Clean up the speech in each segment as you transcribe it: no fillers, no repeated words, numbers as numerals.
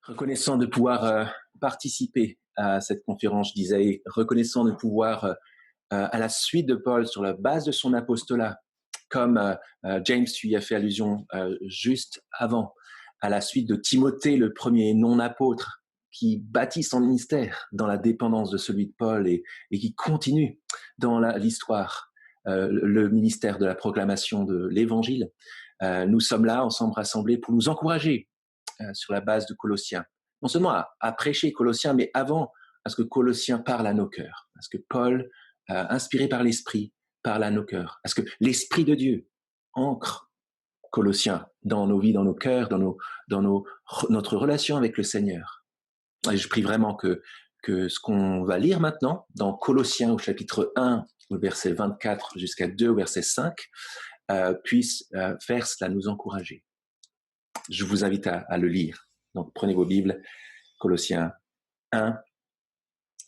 Reconnaissant de pouvoir participer à cette conférence, je disais, reconnaissant de pouvoir, à la suite de Paul, sur la base de son apostolat, comme James, tu y as fait allusion juste avant, à la suite de Timothée, le premier non-apôtre, qui bâtit son ministère dans la dépendance de celui de Paul et qui continue dans l'histoire, le ministère de la proclamation de l'Évangile. Nous sommes là, ensemble rassemblés, pour nous encourager sur la base de Colossiens. Non seulement à prêcher Colossiens, mais avant, à ce que Colossiens parle à nos cœurs. À ce que Paul, inspiré par l'Esprit, parle à nos cœurs. À ce que l'Esprit de Dieu ancre Colossiens dans nos vies, dans nos cœurs, notre relation avec le Seigneur. Et je prie vraiment que ce qu'on va lire maintenant, dans Colossiens au chapitre 1, au verset 24 jusqu'à 2, au verset 5, puisse faire cela, nous encourager. Je vous invite à le lire. Donc, prenez vos Bibles, Colossiens 1,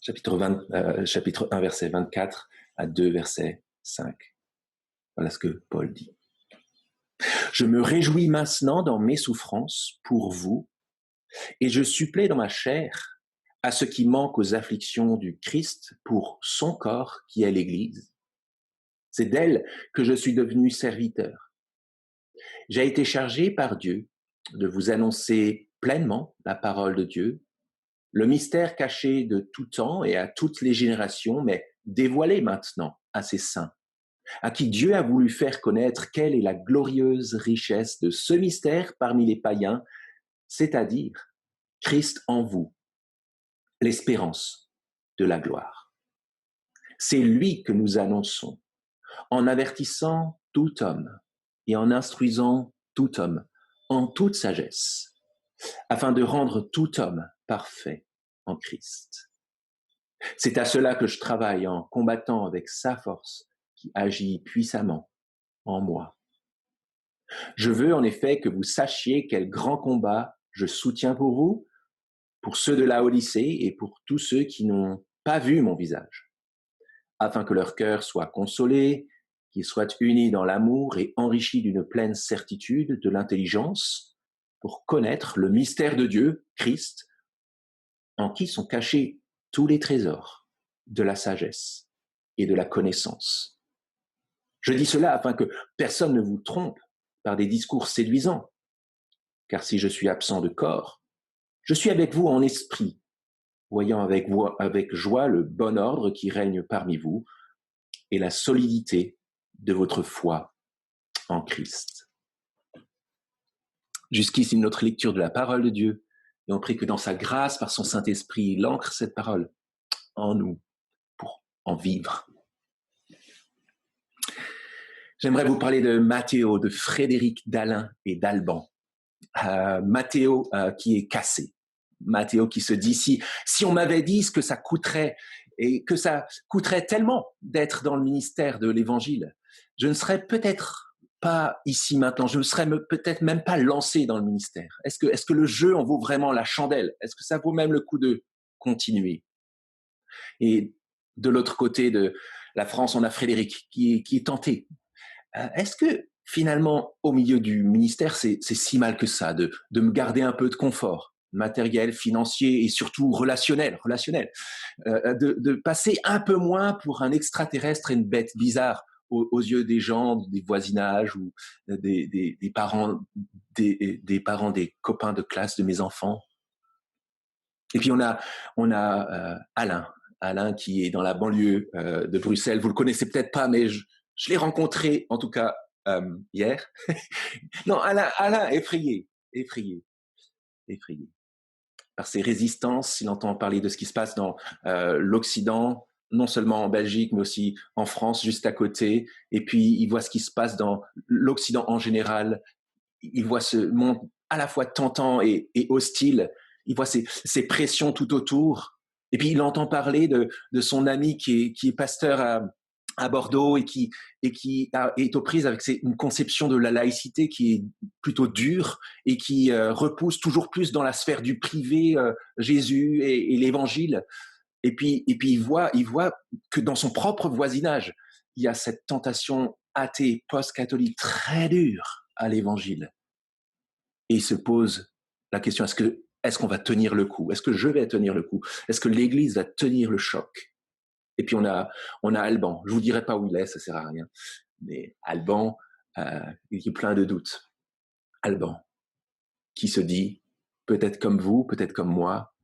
chapitre 1, verset 24 à 2, verset 5. Voilà ce que Paul dit. Je me réjouis maintenant dans mes souffrances pour vous, et je supplée dans ma chair à ce qui manque aux afflictions du Christ pour son corps qui est l'Église. C'est d'elle que je suis devenu serviteur. J'ai été chargé par Dieu de vous annoncer pleinement la parole de Dieu, le mystère caché de tout temps et à toutes les générations, mais dévoilé maintenant à ses saints, à qui Dieu a voulu faire connaître quelle est la glorieuse richesse de ce mystère parmi les païens, c'est-à-dire Christ en vous, l'espérance de la gloire. C'est lui que nous annonçons, en avertissant tout homme et en instruisant tout homme en toute sagesse, afin de rendre tout homme parfait en Christ. C'est à cela que je travaille en combattant avec sa force qui agit puissamment en moi. Je veux en effet que vous sachiez quel grand combat je soutiens pour vous, pour ceux de Laodicée et pour tous ceux qui n'ont pas vu mon visage, afin que leur cœur soit consolé, qu'ils soient unis dans l'amour et enrichis d'une pleine certitude de l'intelligence, pour connaître le mystère de Dieu, Christ, en qui sont cachés tous les trésors de la sagesse et de la connaissance. Je dis cela afin que personne ne vous trompe par des discours séduisants, car si je suis absent de corps, je suis avec vous en esprit, voyant avec joie le bon ordre qui règne parmi vous et la solidité de votre foi en Christ. Jusqu'ici, notre lecture de la parole de Dieu, et on prie que dans sa grâce, par son Saint-Esprit, il ancre cette parole en nous pour en vivre. J'aimerais vous parler de Matteo, de Frédéric, d'Alain et d'Alban. Matteo qui est cassé. Matteo qui se dit, si on m'avait dit ce que ça coûterait, et que ça coûterait tellement d'être dans le ministère de l'Évangile, je ne serais peut-être pas ici maintenant, je ne serais peut-être même pas lancé dans le ministère. Est-ce que le jeu en vaut vraiment la chandelle? Est-ce que ça vaut même le coup de continuer? Et de l'autre côté de la France, on a Frédéric qui est tenté. Est-ce que finalement, au milieu du ministère, c'est si mal que ça, de me garder un peu de confort matériel, financier et surtout relationnel, de passer un peu moins pour un extraterrestre et une bête bizarre aux yeux des gens, des voisinages ou des parents, des parents, des copains de classe de mes enfants. Et puis on a Alain qui est dans la banlieue de Bruxelles. Vous le connaissez peut-être pas, mais je l'ai rencontré en tout cas hier. Non, Alain effrayé par ses résistances. Il entend parler de ce qui se passe dans l'Occident, non seulement en Belgique, mais aussi en France, juste à côté. Et puis, il voit ce qui se passe dans l'Occident en général. Il voit ce monde à la fois tentant et hostile. Il voit ces pressions tout autour. Et puis, il entend parler de son ami qui est pasteur à Bordeaux et qui est aux prises avec une conception de la laïcité qui est plutôt dure et qui repousse toujours plus dans la sphère du privé Jésus et l'Évangile. Et puis il voit que dans son propre voisinage, il y a cette tentation athée, post-catholique très dure à l'Évangile. Et il se pose la question, est-ce que Est-ce qu'on va tenir le coup? Est-ce que je vais tenir le coup? Est-ce que l'Église va tenir le choc? Et puis on a Alban. Je vous dirai pas où il est, ça sert à rien. Mais Alban, il est plein de doutes. Alban, qui se dit, peut-être comme vous, peut-être comme moi,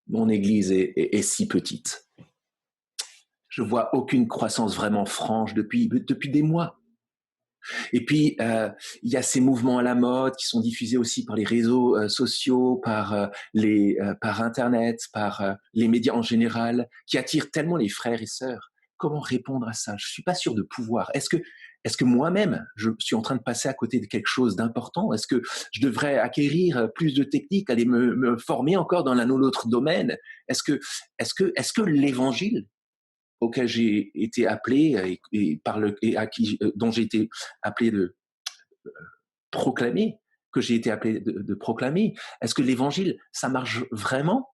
mon Église est si petite. Je vois aucune croissance vraiment franche depuis des mois. Et puis, il y a ces mouvements à la mode qui sont diffusés aussi par les réseaux sociaux, par Internet, par les médias en général, qui attirent tellement les frères et sœurs. Comment répondre à ça? Je suis pas sûr de pouvoir. Est-ce que moi-même, je suis en train de passer à côté de quelque chose d'important? Est-ce que je devrais acquérir plus de techniques, aller me former encore dans l'un ou l'autre domaine? Est-ce que l'évangile auquel j'ai été appelé dont j'ai été appelé de proclamer, que j'ai été appelé de proclamer. Est-ce que l'évangile, ça marche vraiment,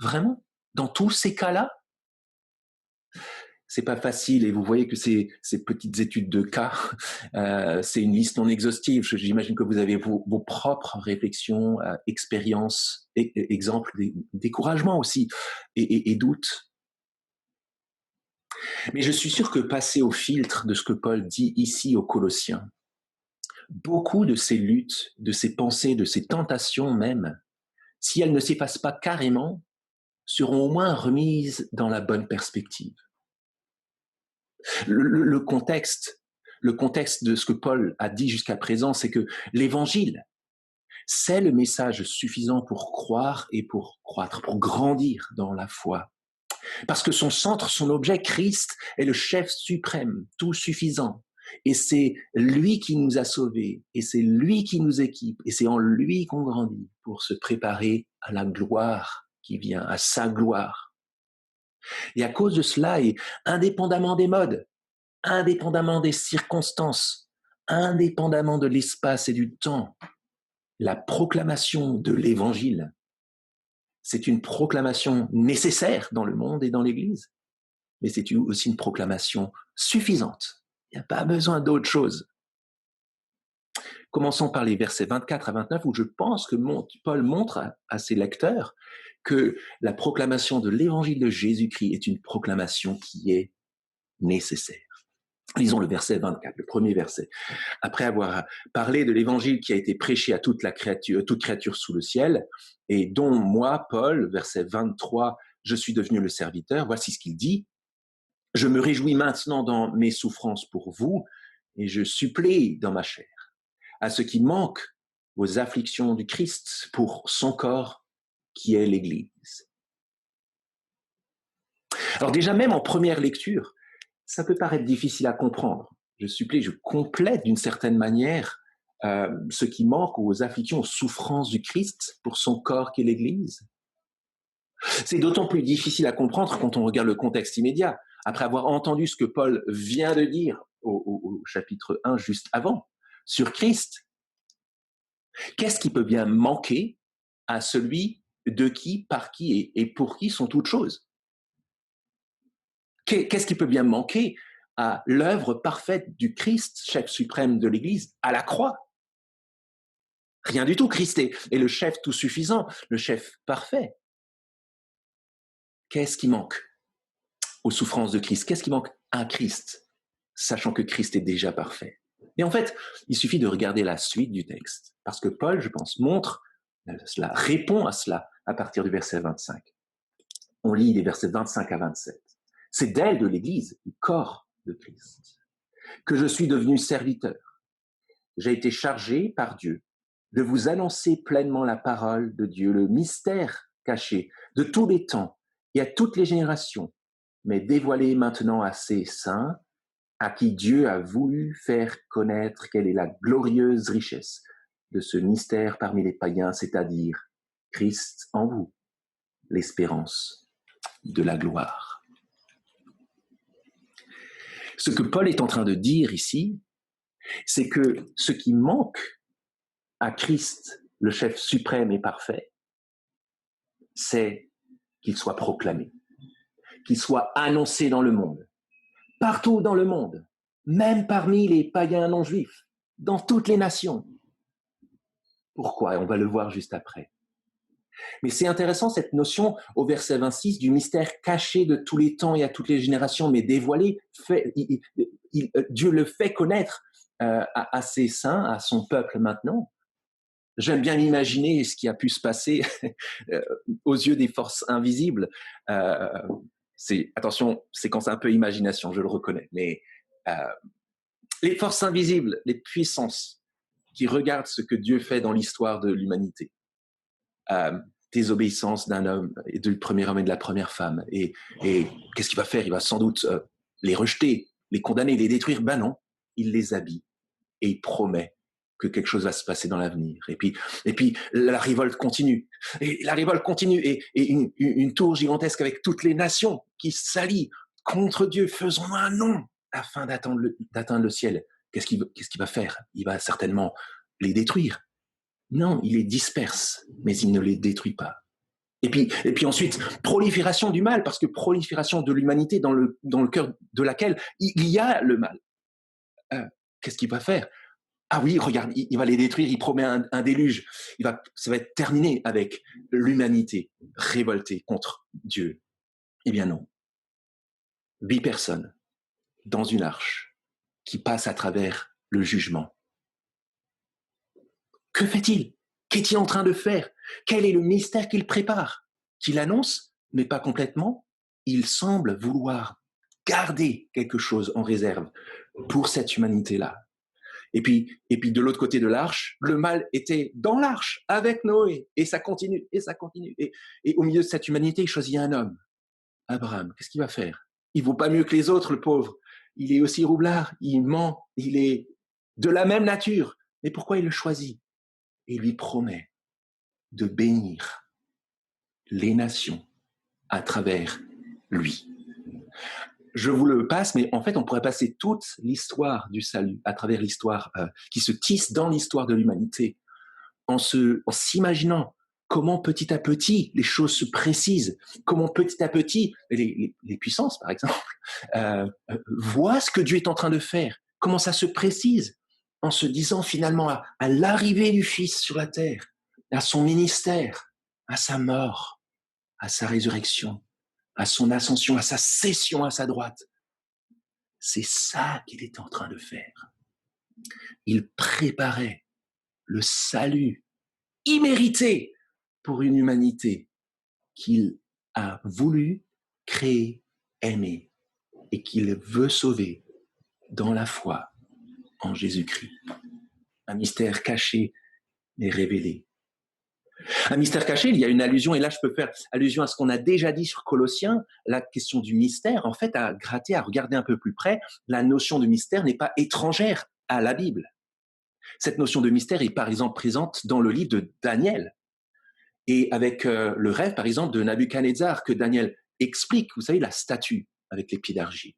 vraiment, dans tous ces cas-là? C'est pas facile, et vous voyez que ces petites études de cas, c'est une liste non exhaustive. J'imagine que vous avez vos propres réflexions, expériences, exemples, découragements aussi, et doutes. Mais je suis sûr que passer au filtre de ce que Paul dit ici aux Colossiens, beaucoup de ces luttes, de ces pensées, de ces tentations même, si elles ne s'effacent pas carrément, seront au moins remises dans la bonne perspective. Le contexte de ce que Paul a dit jusqu'à présent, c'est que l'évangile, c'est le message suffisant pour croire et pour croître, pour grandir dans la foi. Parce que son centre, son objet, Christ, est le chef suprême, tout suffisant. Et c'est lui qui nous a sauvés, et c'est lui qui nous équipe, et c'est en lui qu'on grandit pour se préparer à la gloire qui vient, à sa gloire. Et à cause de cela, et indépendamment des modes, indépendamment des circonstances, indépendamment de l'espace et du temps, la proclamation de l'évangile, c'est une proclamation nécessaire dans le monde et dans l'Église, mais c'est aussi une proclamation suffisante. Il n'y a pas besoin d'autre chose. Commençons par les versets 24 à 29, où je pense que Paul montre à ses lecteurs que la proclamation de l'évangile de Jésus-Christ est une proclamation qui est nécessaire. Lisons le verset 24, le premier verset. Après avoir parlé de l'évangile qui a été prêché à toute créature sous le ciel, et dont moi, Paul, verset 23, je suis devenu le serviteur, voici ce qu'il dit. Je me réjouis maintenant dans mes souffrances pour vous, et je supplée dans ma chair à ce qui manque aux afflictions du Christ pour son corps qui est l'Église. Alors déjà, même en première lecture, ça peut paraître difficile à comprendre. Je supplie, je complète d'une certaine manière ce qui manque aux afflictions, aux souffrances du Christ pour son corps qui est l'Église. C'est d'autant plus difficile à comprendre quand on regarde le contexte immédiat. Après avoir entendu ce que Paul vient de dire au chapitre 1 juste avant, sur Christ, qu'est-ce qui peut bien manquer à celui de qui, par qui et pour qui sont toutes choses? Qu'est-ce qui peut bien manquer à l'œuvre parfaite du Christ, chef suprême de l'Église, à la croix? Rien du tout. Christ est le chef tout suffisant, le chef parfait. Qu'est-ce qui manque aux souffrances de Christ? Qu'est-ce qui manque à Christ, sachant que Christ est déjà parfait? Et en fait, il suffit de regarder la suite du texte, parce que Paul, je pense, montre cela, répond à cela à partir du verset 25. On lit les versets 25 à 27. C'est d'elle, de l'Église, du corps de Christ, que je suis devenu serviteur. J'ai été chargé par Dieu de vous annoncer pleinement la parole de Dieu, le mystère caché de tous les temps et à toutes les générations, mais dévoilé maintenant à ses saints, à qui Dieu a voulu faire connaître quelle est la glorieuse richesse de ce mystère parmi les païens, c'est-à-dire Christ en vous, l'espérance de la gloire. Ce que Paul est en train de dire ici, c'est que ce qui manque à Christ, le chef suprême et parfait, c'est qu'il soit proclamé, qu'il soit annoncé dans le monde, partout dans le monde, même parmi les païens non juifs, dans toutes les nations. Pourquoi? Et on va le voir juste après. Mais c'est intéressant cette notion au verset 26 du mystère caché de tous les temps et à toutes les générations, mais dévoilé. Dieu le fait connaître à ses saints, à son peuple maintenant. J'aime bien imaginer ce qui a pu se passer aux yeux des forces invisibles. Euh, attention, séquence un peu imagination, je le reconnais, mais euh, les forces invisibles, les puissances qui regardent ce que Dieu fait dans l'histoire de l'humanité. Désobéissance d'un homme, et du premier homme et de la première femme. Et qu'est-ce qu'il va faire? Il va sans doute les rejeter, les condamner, les détruire. Ben non, il les habille et il promet que quelque chose va se passer dans l'avenir. Et puis la révolte continue. Et la révolte continue. Et une tour gigantesque avec toutes les nations qui s'allient contre Dieu. Faisons un nom afin d'atteindre le ciel. Qu'est-ce qu'il va faire? Il va certainement les détruire. Non, il les disperse, mais il ne les détruit pas. Et puis ensuite, prolifération du mal, parce que prolifération de l'humanité dans le cœur de laquelle il y a le mal. Qu'est-ce qu'il va faire? Ah oui, regarde, il va les détruire, il promet un déluge. Ça va être terminé avec l'humanité révoltée contre Dieu. Eh bien non. 8 personnes dans une arche qui passent à travers le jugement. Que fait-il? Qu'est-il en train de faire? Quel est le mystère qu'il prépare? Qu'il annonce, mais pas complètement. Il semble vouloir garder quelque chose en réserve pour cette humanité-là. Et puis de l'autre côté de l'arche, le mal était dans l'arche avec Noé. Et ça continue, et ça continue. Et au milieu de cette humanité, il choisit un homme, Abraham. Qu'est-ce qu'il va faire? Il vaut pas mieux que les autres, le pauvre. Il est aussi roublard, il ment, il est de la même nature. Mais pourquoi il le choisit? Et lui promet de bénir les nations à travers lui. Je vous le passe, mais en fait, on pourrait passer toute l'histoire du salut à travers l'histoire qui se tisse dans l'histoire de l'humanité en s'imaginant comment petit à petit les choses se précisent, comment petit à petit les puissances, par exemple, voient ce que Dieu est en train de faire, comment ça se précise en se disant finalement à l'arrivée du Fils sur la terre, à son ministère, à sa mort, à sa résurrection, à son ascension, à sa session à sa droite. C'est ça qu'il est en train de faire. Il préparait le salut immérité pour une humanité qu'il a voulu créer, aimer et qu'il veut sauver dans la foi en Jésus-Christ. Un mystère caché mais révélé. Un mystère caché, il y a une allusion, et là je peux faire allusion à ce qu'on a déjà dit sur Colossiens, la question du mystère, en fait, à gratter, à regarder un peu plus près, la notion de mystère n'est pas étrangère à la Bible. Cette notion de mystère est par exemple présente dans le livre de Daniel, et avec le rêve, par exemple, de Nabuchodonosor, que Daniel explique, vous savez, la statue avec les pieds d'argile.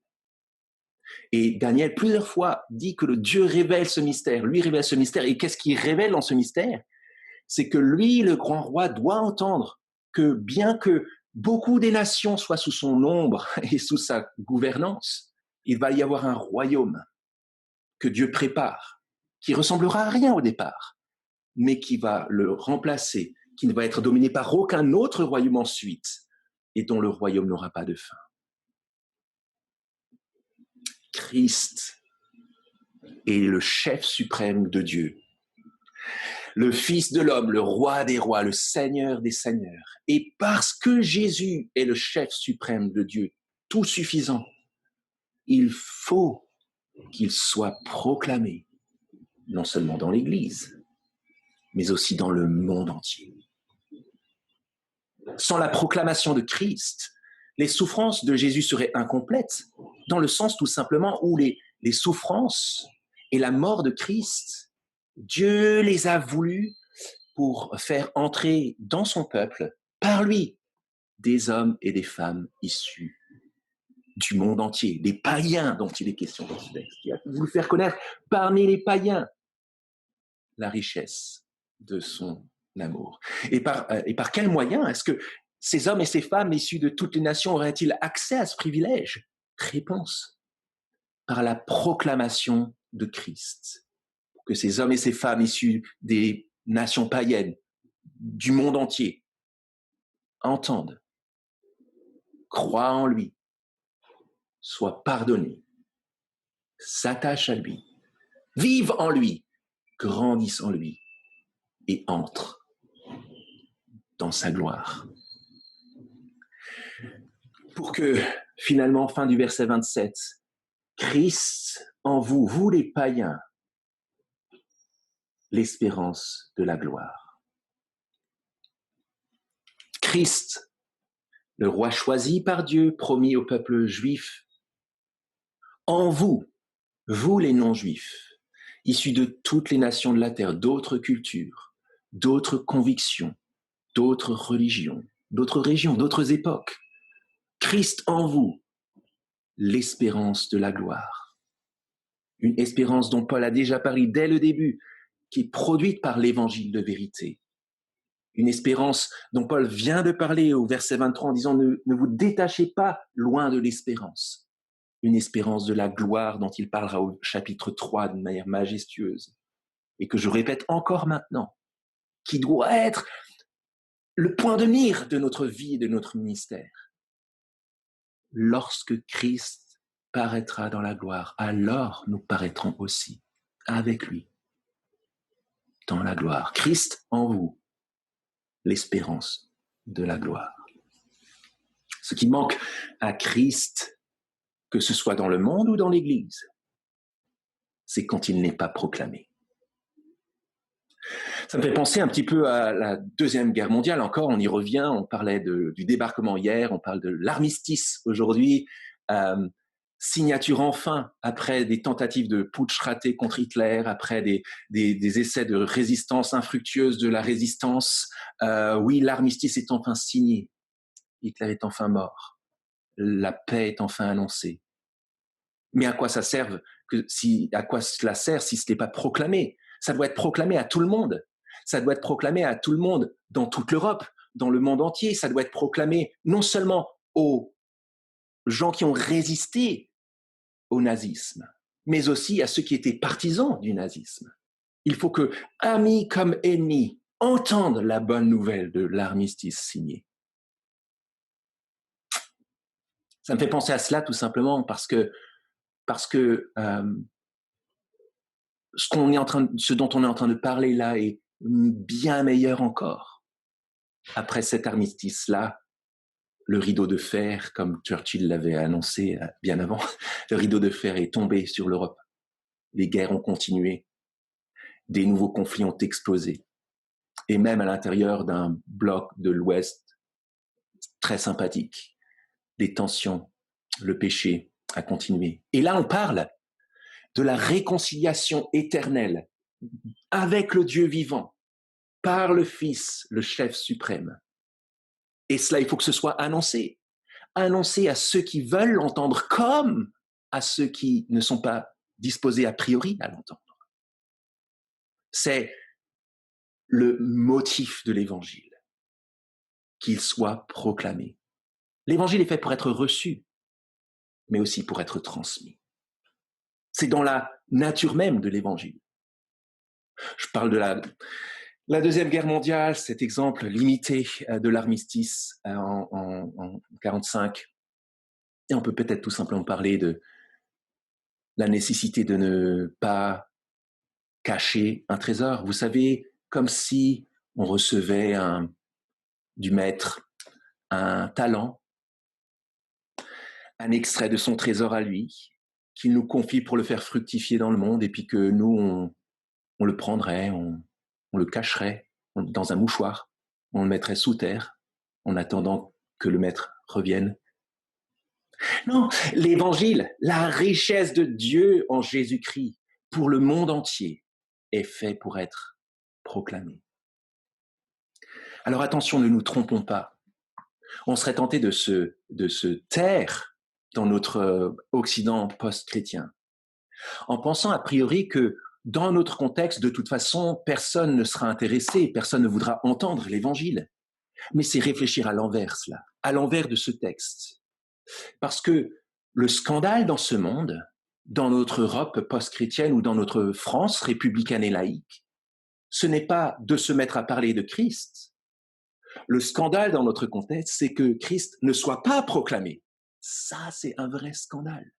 Et Daniel, plusieurs fois, dit que le Dieu révèle ce mystère, lui révèle ce mystère, et qu'est-ce qu'il révèle dans ce mystère? C'est que lui, le grand roi, doit entendre que bien que beaucoup des nations soient sous son ombre et sous sa gouvernance, il va y avoir un royaume que Dieu prépare, qui ressemblera à rien au départ, mais qui va le remplacer, qui ne va être dominé par aucun autre royaume ensuite, et dont le royaume n'aura pas de fin. Christ est le chef suprême de Dieu, le Fils de l'homme, le roi des rois, le Seigneur des seigneurs. Et parce que Jésus est le chef suprême de Dieu, tout suffisant, il faut qu'il soit proclamé, non seulement dans l'Église, mais aussi dans le monde entier. Sans la proclamation de Christ, les souffrances de Jésus seraient incomplètes, dans le sens tout simplement où les souffrances et la mort de Christ, Dieu les a voulues pour faire entrer dans son peuple, par lui, des hommes et des femmes issus du monde entier, des païens dont il est question dans ce texte, qui a voulu faire connaître parmi les païens la richesse de son amour. Et par quel moyen est-ce que ces hommes et ces femmes issus de toutes les nations auraient-ils accès à ce privilège? Réponse: par la proclamation de Christ. Pour que ces hommes et ces femmes issus des nations païennes, du monde entier, entendent, croient en lui, soient pardonnés, s'attachent à lui, vivent en lui, grandissent en lui et entrent dans sa gloire. Pour que, finalement, fin du verset 27, Christ en vous, vous les païens, l'espérance de la gloire. Christ, le roi choisi par Dieu, promis au peuple juif, en vous, vous les non-juifs, issus de toutes les nations de la terre, d'autres cultures, d'autres convictions, d'autres religions, d'autres régions, d'autres époques. Christ en vous, l'espérance de la gloire. Une espérance dont Paul a déjà parlé dès le début, qui est produite par l'évangile de vérité. Une espérance dont Paul vient de parler au verset 23 en disant ne vous détachez pas loin de l'espérance. Une espérance de la gloire dont il parlera au chapitre 3 d'une manière majestueuse. Et que je répète encore maintenant, qui doit être le point de mire de notre vie et de notre ministère. Lorsque Christ paraîtra dans la gloire, alors nous paraîtrons aussi avec lui dans la gloire. Christ en vous, l'espérance de la gloire. Ce qui manque à Christ, que ce soit dans le monde ou dans l'Église, c'est quand il n'est pas proclamé. Ça me fait penser un petit peu à la Deuxième Guerre mondiale. Encore, on y revient, on parlait du débarquement hier, on parle de l'armistice aujourd'hui. Signature enfin, après des tentatives de putsch ratés contre Hitler, après des essais de résistance infructueuse de la résistance. Oui, l'armistice est enfin signé. Hitler est enfin mort. La paix est enfin annoncée. Mais à quoi ça sert à quoi cela sert si ce n'est pas proclamé? Ça doit être proclamé à tout le monde. Ça doit être proclamé à tout le monde dans toute l'Europe, dans le monde entier. Ça doit être proclamé non seulement aux gens qui ont résisté au nazisme, mais aussi à ceux qui étaient partisans du nazisme. Il faut que, amis comme ennemis, entendent la bonne nouvelle de l'armistice signé. Ça me fait penser à cela tout simplement parce que ce dont on est en train de parler là est bien meilleur encore. Après cet armistice-là, le rideau de fer, comme Churchill l'avait annoncé bien avant, le rideau de fer est tombé sur l'Europe. Les guerres ont continué. Des nouveaux conflits ont explosé. Et même à l'intérieur d'un bloc de l'Ouest très sympathique, les tensions, le péché a continué. Et là, on parle de la réconciliation éternelle avec le Dieu vivant, par le Fils, le chef suprême. Et cela, il faut que ce soit annoncé. Annoncé à ceux qui veulent l'entendre comme à ceux qui ne sont pas disposés a priori à l'entendre. C'est le motif de l'Évangile, qu'il soit proclamé. L'Évangile est fait pour être reçu, mais aussi pour être transmis. C'est dans la nature même de l'Évangile. Je parle de la Deuxième Guerre mondiale, cet exemple limité de l'armistice en 1945. Et on peut peut-être tout simplement parler de la nécessité de ne pas cacher un trésor. Vous savez, comme si on recevait du maître un talent, un extrait de son trésor à lui, qu'il nous confie pour le faire fructifier dans le monde, et puis que nous, on le prendrait, on le cacherait dans un mouchoir, on le mettrait sous terre, en attendant que le maître revienne. Non, l'évangile, la richesse de Dieu en Jésus-Christ pour le monde entier est fait pour être proclamé. Alors attention, ne nous trompons pas. On serait tenté de se taire dans notre Occident post-chrétien, en pensant a priori que dans notre contexte, de toute façon, personne ne sera intéressé, personne ne voudra entendre l'évangile. Mais c'est réfléchir à l'envers, cela, à l'envers de ce texte. Parce que le scandale dans ce monde, dans notre Europe post-chrétienne ou dans notre France républicaine et laïque, ce n'est pas de se mettre à parler de Christ, Le scandale dans notre contexte, c'est que Christ ne soit pas proclamé. Ça, c'est un vrai scandale.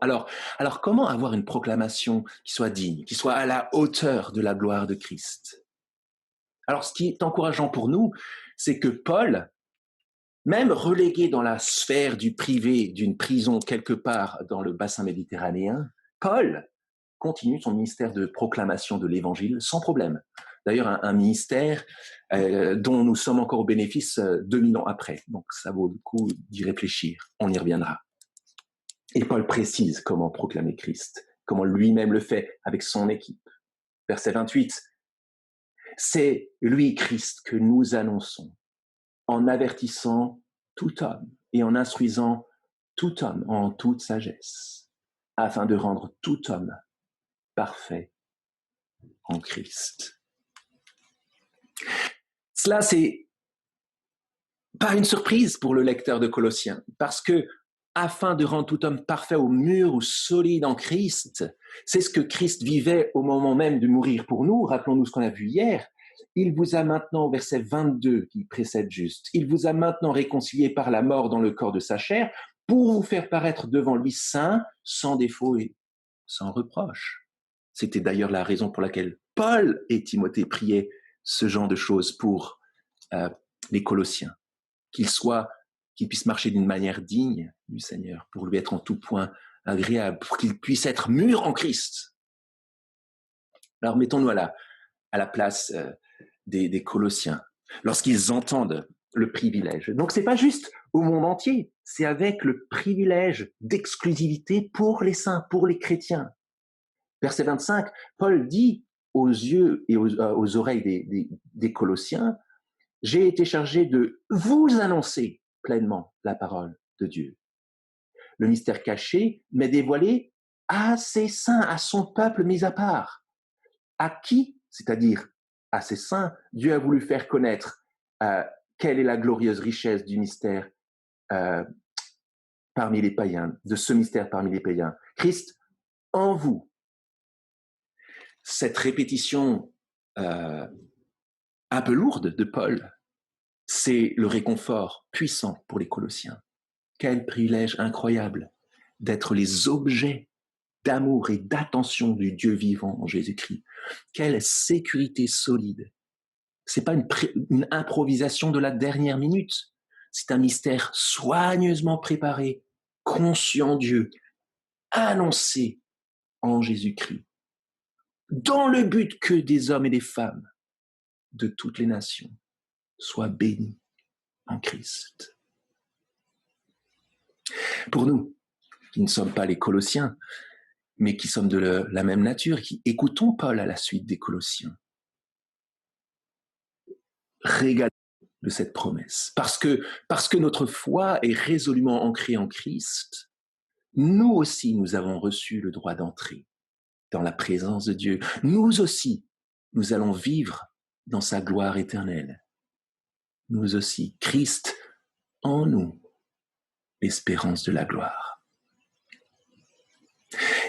Alors, comment avoir une proclamation qui soit digne, qui soit à la hauteur de la gloire de Christ? Alors, ce qui est encourageant pour nous, c'est que Paul, même relégué dans la sphère du privé d'une prison quelque part dans le bassin méditerranéen, Paul continue son ministère de proclamation de l'évangile sans problème. D'ailleurs, un ministère dont nous sommes encore au bénéfice 2000 ans après. Donc, ça vaut le coup d'y réfléchir. On y reviendra. Et Paul précise comment proclamer Christ, comment lui-même le fait avec son équipe. Verset 28. C'est lui, Christ, que nous annonçons, en avertissant tout homme et en instruisant tout homme en toute sagesse, afin de rendre tout homme parfait en Christ. Cela, c'est pas une surprise pour le lecteur de Colossiens, parce que afin de rendre tout homme parfait au mur ou solide en Christ, c'est ce que Christ vivait au moment même de mourir pour nous. Rappelons-nous ce qu'on a vu hier. Il vous a maintenant, au verset 22 qui précède juste, il vous a maintenant réconcilié par la mort dans le corps de sa chair pour vous faire paraître devant lui saint, sans défaut et sans reproche. C'était d'ailleurs la raison pour laquelle Paul et Timothée priaient ce genre de choses pour les Colossiens, qu'ils puissent marcher d'une manière digne du Seigneur, pour lui être en tout point agréable, pour qu'ils puissent être mûrs en Christ. Alors mettons-nous à la place des Colossiens, lorsqu'ils entendent le privilège. Donc c'est pas juste au monde entier, c'est avec le privilège d'exclusivité pour les saints, pour les chrétiens. Verset 25, Paul dit aux yeux et aux oreilles des Colossiens, j'ai été chargé de vous annoncer pleinement la parole de Dieu. Le mystère caché m'est dévoilé à ses saints, à son peuple mis à part. À qui, c'est-à-dire à ses saints, Dieu a voulu faire connaître quelle est la glorieuse richesse du mystère parmi les païens, de ce mystère parmi les païens. Christ en vous. Cette répétition un peu lourde de Paul, c'est le réconfort puissant pour les Colossiens. Quel privilège incroyable d'être les objets d'amour et d'attention du Dieu vivant en Jésus-Christ. Quelle sécurité solide. C'est pas une improvisation de la dernière minute. C'est un mystère soigneusement préparé, conçu en Dieu, annoncé en Jésus-Christ, dans le but que des hommes et des femmes de toutes les nations soient bénis en Christ. Pour nous, qui ne sommes pas les Colossiens, mais qui sommes de la même nature, qui écoutons Paul à la suite des Colossiens, régalons de cette promesse. Parce que notre foi est résolument ancrée en Christ, nous aussi, nous avons reçu le droit d'entrer dans la présence de Dieu. Nous aussi, nous allons vivre dans sa gloire éternelle. Nous aussi, Christ en nous, l'espérance de la gloire.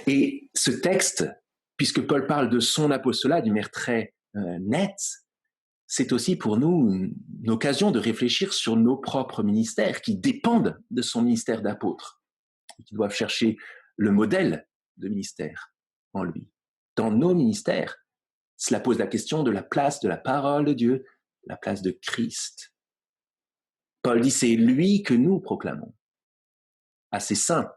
Et ce texte, puisque Paul parle de son apostolat d'une manière très nette, c'est aussi pour nous une occasion de réfléchir sur nos propres ministères qui dépendent de son ministère d'apôtre, qui doivent chercher le modèle de ministère en lui. Dans nos ministères, cela pose la question de la place de la parole de Dieu, la place de Christ. Paul dit, c'est lui que nous proclamons à ses saints,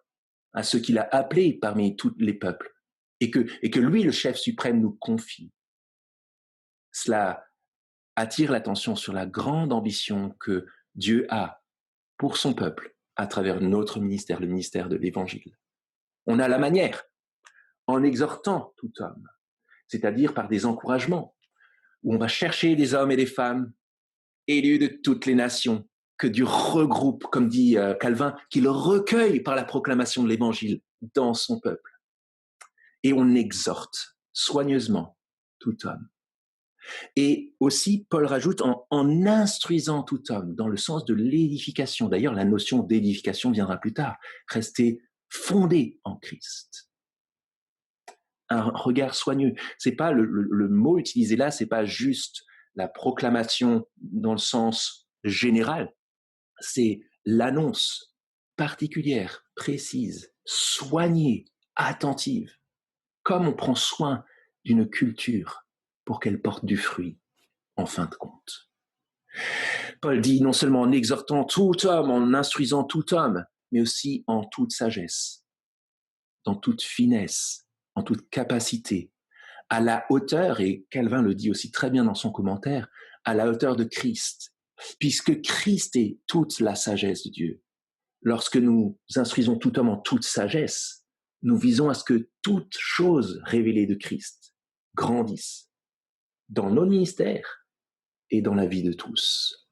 à ceux qu'il a appelés parmi tous les peuples, et que lui, le chef suprême, nous confie. Cela attire l'attention sur la grande ambition que Dieu a pour son peuple à travers notre ministère, le ministère de l'Évangile. On a la manière, en exhortant tout homme, c'est-à-dire par des encouragements, où on va chercher des hommes et des femmes élus de toutes les nations, que Dieu regroupe, comme dit Calvin, qu'il recueille par la proclamation de l'Évangile dans son peuple. Et on exhorte soigneusement tout homme. Et aussi, Paul rajoute en instruisant tout homme, dans le sens de l'édification. D'ailleurs, la notion d'édification viendra plus tard. Rester fondé en Christ. Un regard soigneux. C'est pas le mot utilisé là, c'est pas juste la proclamation dans le sens général, c'est l'annonce particulière, précise, soignée, attentive, comme on prend soin d'une culture pour qu'elle porte du fruit, en fin de compte. Paul dit non seulement en exhortant tout homme, en instruisant tout homme, mais aussi en toute sagesse, dans toute finesse, en toute capacité, à la hauteur, et Calvin le dit aussi très bien dans son commentaire, à la hauteur de Christ, puisque Christ est toute la sagesse de Dieu. Lorsque nous instruisons tout homme en toute sagesse, nous visons à ce que toute chose révélée de Christ grandisse dans nos ministères et dans la vie de tous.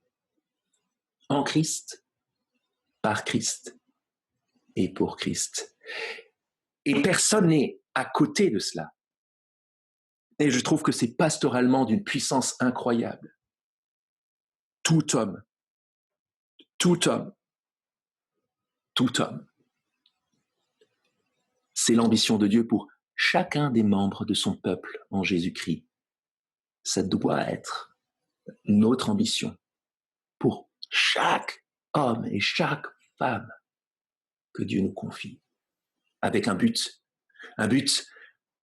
En Christ, par Christ et pour Christ. Et personne n'est à côté de cela. Et je trouve que c'est pastoralement d'une puissance incroyable. Tout homme, tout homme, tout homme. C'est l'ambition de Dieu pour chacun des membres de son peuple en Jésus-Christ. Ça doit être notre ambition pour chaque homme et chaque femme que Dieu nous confie, avec un but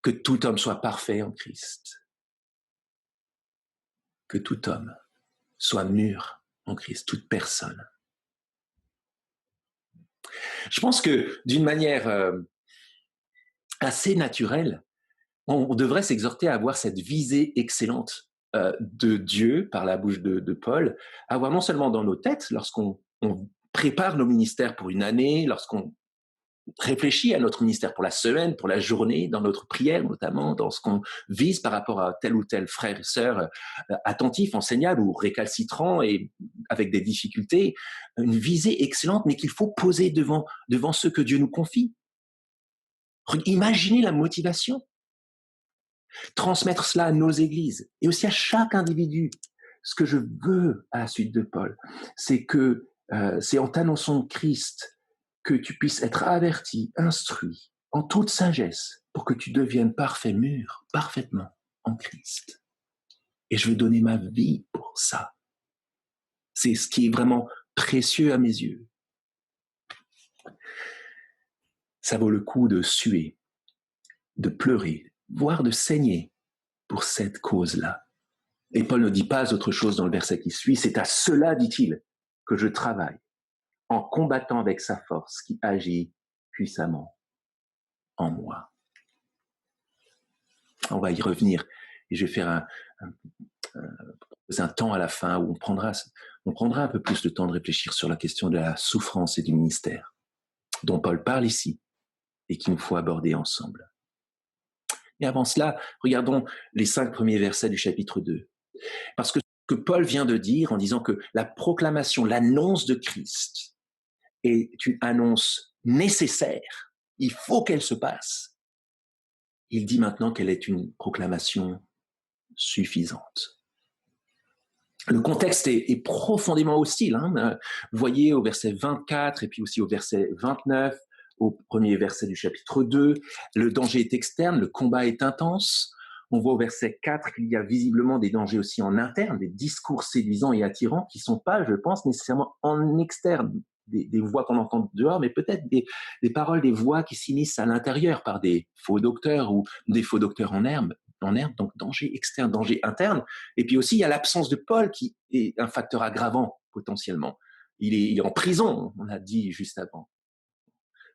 que tout homme soit parfait en Christ, que tout homme soit mûr en Christ, toute personne. Je pense que d'une manière assez naturelle, on devrait s'exhorter à avoir cette visée excellente de Dieu par la bouche de Paul, à avoir non seulement dans nos têtes, lorsqu'on prépare nos ministères pour une année, lorsqu'on réfléchit à notre ministère pour la semaine, pour la journée, dans notre prière notamment, dans ce qu'on vise par rapport à tel ou tel frère et sœur attentif, enseignable ou récalcitrant et avec des difficultés, une visée excellente, mais qu'il faut poser devant ceux que Dieu nous confie. Imaginez la motivation. Transmettre cela à nos églises et aussi à chaque individu. Ce que je veux à la suite de Paul, c'est que c'est en t'annonçant Christ que tu puisses être averti, instruit, en toute sagesse, pour que tu deviennes parfait, mûr, parfaitement en Christ. Et je veux donner ma vie pour ça. C'est ce qui est vraiment précieux à mes yeux. Ça vaut le coup de suer, de pleurer, voire de saigner pour cette cause-là. Et Paul ne dit pas autre chose dans le verset qui suit, c'est à cela, dit-il, que je travaille, en combattant avec sa force qui agit puissamment en moi. On va y revenir et je vais faire un temps à la fin où on prendra un peu plus de temps de réfléchir sur la question de la souffrance et du ministère dont Paul parle ici et qu'il nous faut aborder ensemble. Et avant cela, regardons les 5 premiers versets du chapitre 2. Parce que ce que Paul vient de dire en disant que la proclamation, l'annonce de Christ est une annonce nécessaire, il faut qu'elle se passe. Il dit maintenant qu'elle est une proclamation suffisante. Le contexte est profondément hostile. Vous voyez au verset 24 et puis aussi au verset 29, au premier verset du chapitre 2, le danger est externe, le combat est intense. On voit au verset 4 qu'il y a visiblement des dangers aussi en interne, des discours séduisants et attirants qui ne sont pas, je pense, nécessairement en externe, des voix qu'on entend dehors, mais peut-être des paroles, des voix qui s'immiscent à l'intérieur par des faux docteurs ou des faux docteurs en herbe, donc danger externe, danger interne. Et puis aussi, il y a l'absence de Paul qui est un facteur aggravant potentiellement. Il est en prison, on l'a dit juste avant.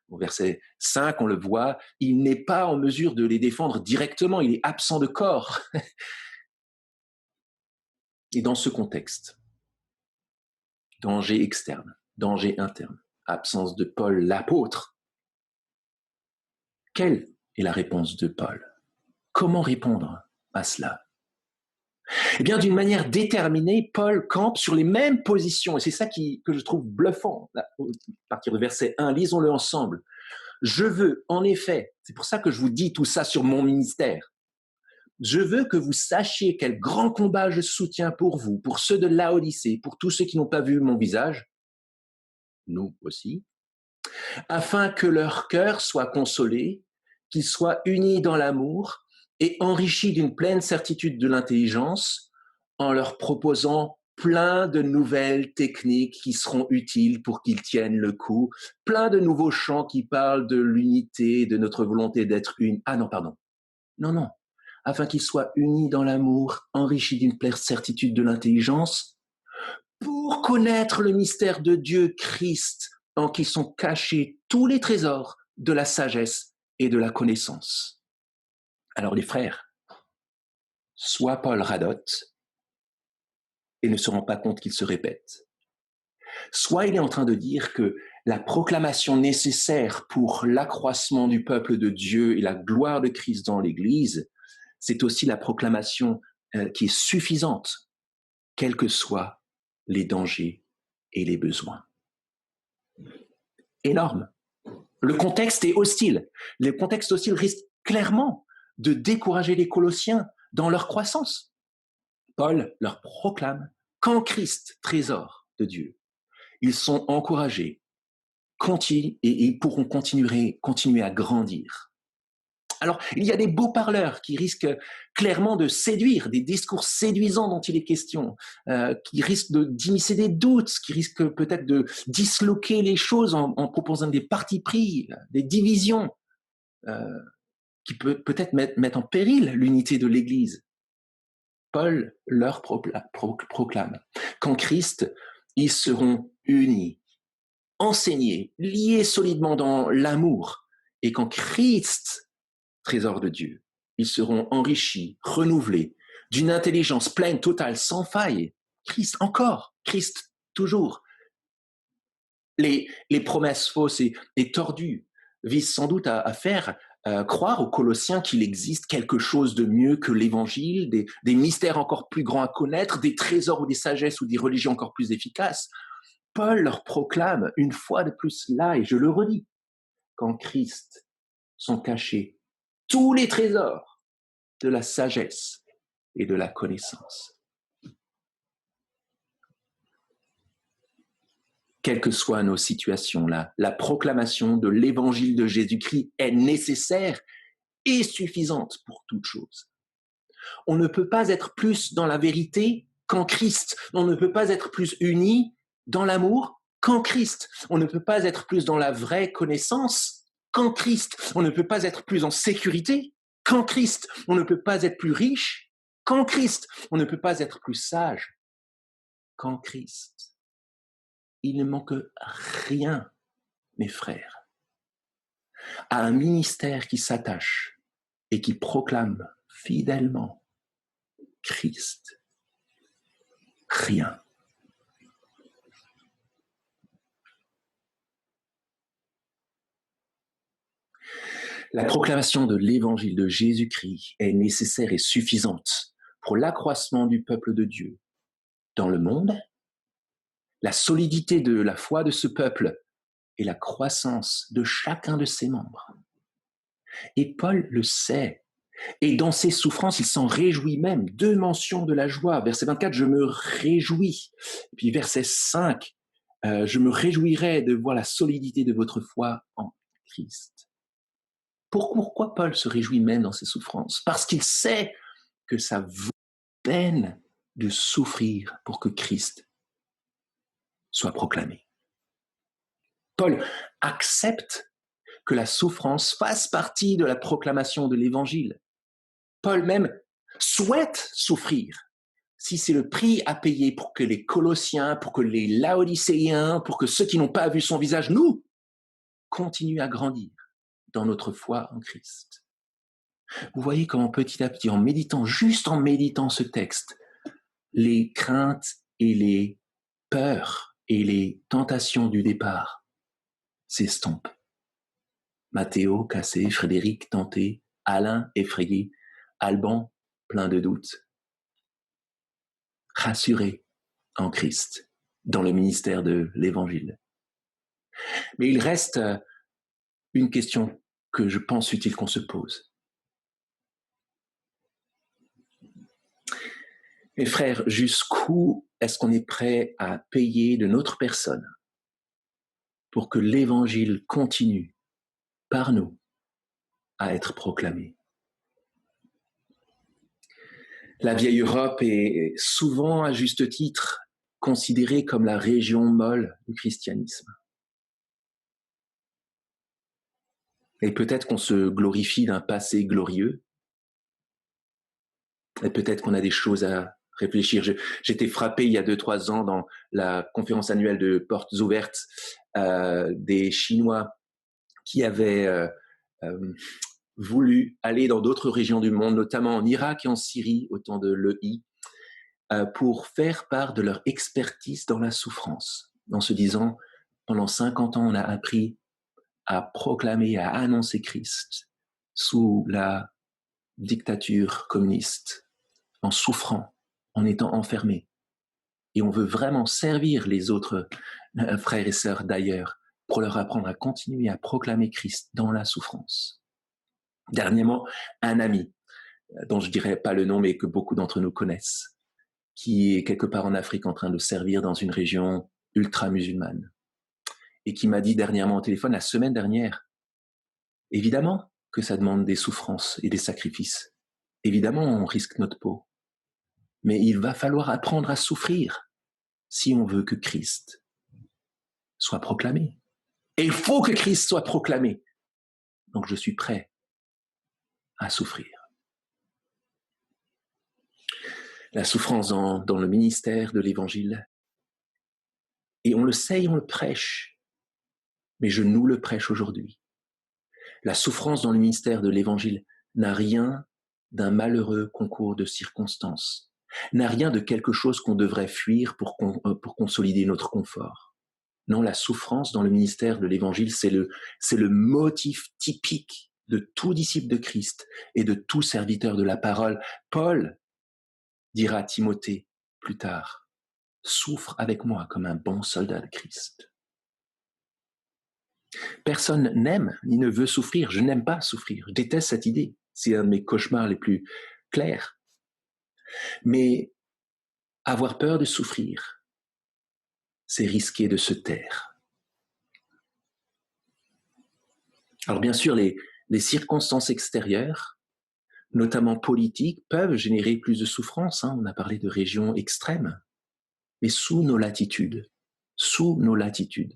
Au verset 5, on le voit, il n'est pas en mesure de les défendre directement, il est absent de corps. Et dans ce contexte, danger externe, danger interne, absence de Paul l'apôtre, quelle est la réponse de Paul? Comment répondre à cela? Eh bien, d'une manière déterminée, Paul campe sur les mêmes positions, et c'est ça que je trouve bluffant. Là, à partir du verset 1, lisons-le ensemble. Je veux, en effet, c'est pour ça que je vous dis tout ça sur mon ministère, je veux que vous sachiez quel grand combat je soutiens pour vous, pour ceux de Laodicée, pour tous ceux qui n'ont pas vu mon visage, nous aussi, afin que leur cœur soit consolé, qu'ils soient unis dans l'amour et enrichis d'une pleine certitude de l'intelligence, en leur proposant plein de nouvelles techniques qui seront utiles pour qu'ils tiennent le coup, plein de nouveaux chants qui parlent de l'unité, de notre volonté d'être une. Ah non, pardon. Non, non. Afin qu'ils soient unis dans l'amour, enrichis d'une pleine certitude de l'intelligence, pour connaître le mystère de Dieu Christ, en qui sont cachés tous les trésors de la sagesse et de la connaissance. Alors les frères, soit Paul radote et ne se rend pas compte qu'il se répète, soit il est en train de dire que la proclamation nécessaire pour l'accroissement du peuple de Dieu et la gloire de Christ dans l'Église, c'est aussi la proclamation qui est suffisante, quels que soient les dangers et les besoins. Énorme. Le contexte est hostile. Le contexte hostile risque clairement de décourager les Colossiens dans leur croissance. Paul leur proclame qu'en Christ, trésor de Dieu, ils sont encouragés et ils pourront continuer à grandir. Alors, il y a des beaux parleurs qui risquent clairement de séduire, des discours séduisants dont il est question, qui risquent d'immiscer des doutes, qui risquent peut-être de disloquer les choses en proposant des partis pris, des divisions, qui peut-être mettent en péril l'unité de l'Église. Paul leur proclame qu'en Christ, ils seront unis, enseignés, liés solidement dans l'amour, et qu'en Christ, trésor de Dieu, ils seront enrichis, renouvelés, d'une intelligence pleine, totale, sans faille. Christ encore, Christ toujours. Les promesses fausses et tordues visent sans doute à faire croire aux Colossiens qu'il existe quelque chose de mieux que l'Évangile, des mystères encore plus grands à connaître, des trésors ou des sagesses ou des religions encore plus efficaces. Paul leur proclame une fois de plus là, et je le redis, qu'en Christ sont cachés tous les trésors de la sagesse et de la connaissance. Quelles que soient nos situations, la proclamation de l'évangile de Jésus-Christ est nécessaire et suffisante pour toute chose. On ne peut pas être plus dans la vérité qu'en Christ. On ne peut pas être plus unis dans l'amour qu'en Christ. On ne peut pas être plus dans la vraie connaissance qu'en Christ. On ne peut pas être plus en sécurité qu'en Christ. On ne peut pas être plus riche qu'en Christ. On ne peut pas être plus sage qu'en Christ. Il ne manque rien, mes frères, à un ministère qui s'attache et qui proclame fidèlement Christ. Rien. La proclamation de l'évangile de Jésus-Christ est nécessaire et suffisante pour l'accroissement du peuple de Dieu dans le monde, la solidité de la foi de ce peuple et la croissance de chacun de ses membres. Et Paul le sait. Et dans ses souffrances, il s'en réjouit même. 2 mentions de la joie. Verset 24, je me réjouis. Et puis verset 5, je me réjouirai de voir la solidité de votre foi en Christ. Pourquoi Paul se réjouit même dans ses souffrances? Parce qu'il sait que ça vaut la peine de souffrir pour que Christ soit proclamé. Paul accepte que la souffrance fasse partie de la proclamation de l'évangile. Paul même souhaite souffrir si c'est le prix à payer pour que les Colossiens, pour que les Laodicéens, pour que ceux qui n'ont pas vu son visage, nous, continuent à grandir dans notre foi en Christ. Vous voyez comment petit à petit, juste en méditant ce texte, les craintes et les peurs et les tentations du départ s'estompent. Mathéo, cassé, Frédéric, tenté, Alain, effrayé, Alban, plein de doutes. Rassuré en Christ, dans le ministère de l'Évangile. Mais il reste une question que je pense utile qu'on se pose. Mes frères, jusqu'où est-ce qu'on est prêt à payer de notre personne pour que l'Évangile continue par nous à être proclamé? La vieille Europe est souvent, à juste titre, considérée comme la région molle du christianisme. Et peut-être qu'on se glorifie d'un passé glorieux, et peut-être qu'on a des choses à réfléchir. J'étais frappé il y a 2-3 ans dans la conférence annuelle de Portes Ouvertes des Chinois qui avaient voulu aller dans d'autres régions du monde, notamment en Irak et en Syrie, au temps de l'EI, pour faire part de leur expertise dans la souffrance, en se disant, pendant 50 ans, on a appris à proclamer, à annoncer Christ sous la dictature communiste, en souffrant, en étant enfermé. Et on veut vraiment servir les autres frères et sœurs d'ailleurs pour leur apprendre à continuer à proclamer Christ dans la souffrance. Dernièrement, un ami, dont je dirais pas le nom, mais que beaucoup d'entre nous connaissent, qui est quelque part en Afrique en train de servir dans une région ultra-musulmane, et qui m'a dit dernièrement au téléphone, la semaine dernière, évidemment que ça demande des souffrances et des sacrifices. Évidemment, on risque notre peau. Mais il va falloir apprendre à souffrir si on veut que Christ soit proclamé. Et il faut que Christ soit proclamé. Donc je suis prêt à souffrir. La souffrance dans le ministère de l'Évangile. Et on le sait et on le prêche. Mais je nous le prêche aujourd'hui. La souffrance dans le ministère de l'Évangile n'a rien d'un malheureux concours de circonstances, n'a rien de quelque chose qu'on devrait fuir pour consolider notre confort. Non, la souffrance dans le ministère de l'Évangile, c'est le motif typique de tout disciple de Christ et de tout serviteur de la parole. Paul dira à Timothée plus tard, « Souffre avec moi comme un bon soldat de Christ. » Personne n'aime ni ne veut souffrir. Je n'aime pas souffrir. Je déteste cette idée. C'est un de mes cauchemars les plus clairs. Mais avoir peur de souffrir, c'est risquer de se taire. Alors bien sûr, les circonstances extérieures, notamment politiques, peuvent générer plus de souffrance. On a parlé de régions extrêmes, mais sous nos latitudes. Sous nos latitudes.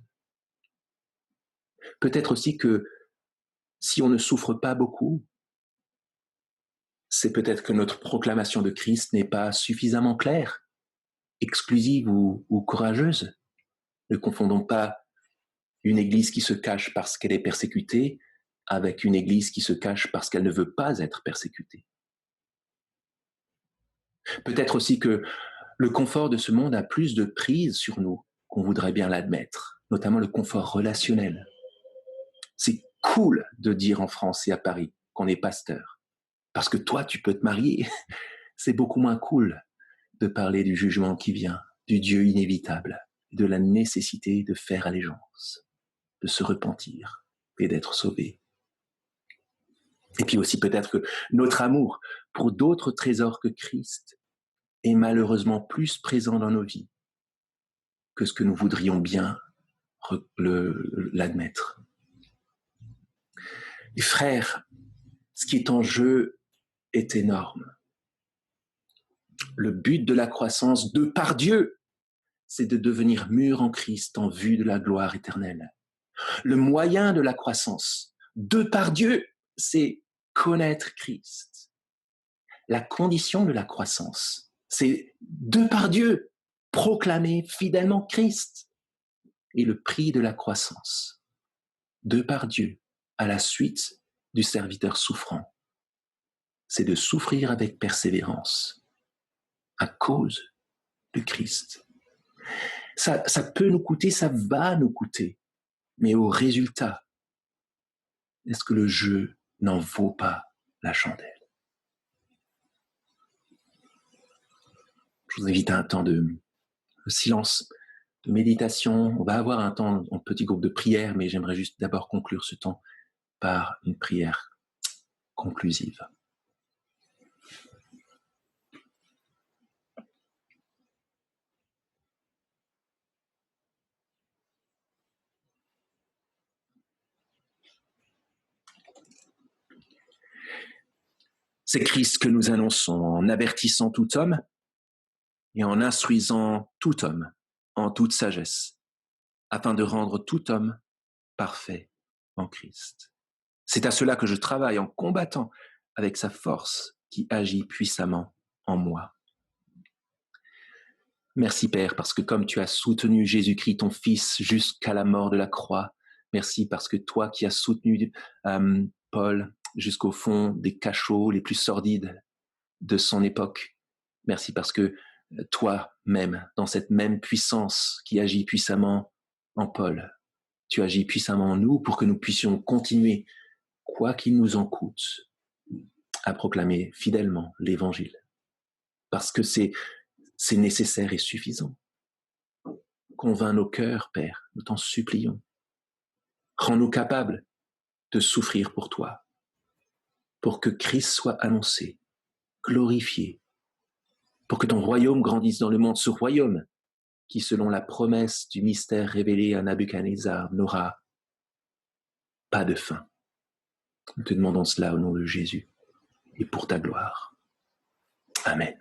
Peut-être aussi que si on ne souffre pas beaucoup, c'est peut-être que notre proclamation de Christ n'est pas suffisamment claire, exclusive ou courageuse. Ne confondons pas une église qui se cache parce qu'elle est persécutée avec une église qui se cache parce qu'elle ne veut pas être persécutée. Peut-être aussi que le confort de ce monde a plus de prise sur nous qu'on voudrait bien l'admettre, notamment le confort relationnel. C'est cool de dire en France et à Paris qu'on est pasteur, parce que toi, tu peux te marier. C'est beaucoup moins cool de parler du jugement qui vient, du Dieu inévitable, de la nécessité de faire allégeance, de se repentir et d'être sauvé. Et puis aussi peut-être que notre amour pour d'autres trésors que Christ est malheureusement plus présent dans nos vies que ce que nous voudrions bien l'admettre. Et frères, ce qui est en jeu est énorme. Le but de la croissance de par Dieu, c'est de devenir mûr en Christ en vue de la gloire éternelle. Le moyen de la croissance de par Dieu, c'est connaître Christ. La condition de la croissance, c'est de par Dieu, proclamer fidèlement Christ. Et le prix de la croissance, de par Dieu, à la suite du serviteur souffrant, c'est de souffrir avec persévérance à cause de Christ. Ça peut nous coûter, ça va nous coûter, mais au résultat, est-ce que le jeu n'en vaut pas la chandelle? Je vous invite à un temps de silence, de méditation. On va avoir un temps en petit groupe de prière, mais j'aimerais juste d'abord conclure ce temps par une prière conclusive. C'est Christ que nous annonçons en avertissant tout homme et en instruisant tout homme en toute sagesse, afin de rendre tout homme parfait en Christ. C'est à cela que je travaille en combattant avec sa force qui agit puissamment en moi. Merci Père, parce que comme tu as soutenu Jésus-Christ, ton Fils, jusqu'à la mort de la croix, merci parce que toi qui as soutenu Paul jusqu'au fond des cachots les plus sordides de son époque, merci parce que toi-même, dans cette même puissance qui agit puissamment en Paul, tu agis puissamment en nous pour que nous puissions continuer, quoi qu'il nous en coûte, à proclamer fidèlement l'Évangile. Parce que c'est nécessaire et suffisant. Convainc nos cœurs, Père, nous t'en supplions. Rends-nous capables de souffrir pour toi, pour que Christ soit annoncé, glorifié, pour que ton royaume grandisse dans le monde, ce royaume qui, selon la promesse du mystère révélé à Nabuchodonosor, n'aura pas de fin. Nous te demandons cela au nom de Jésus et pour ta gloire. Amen.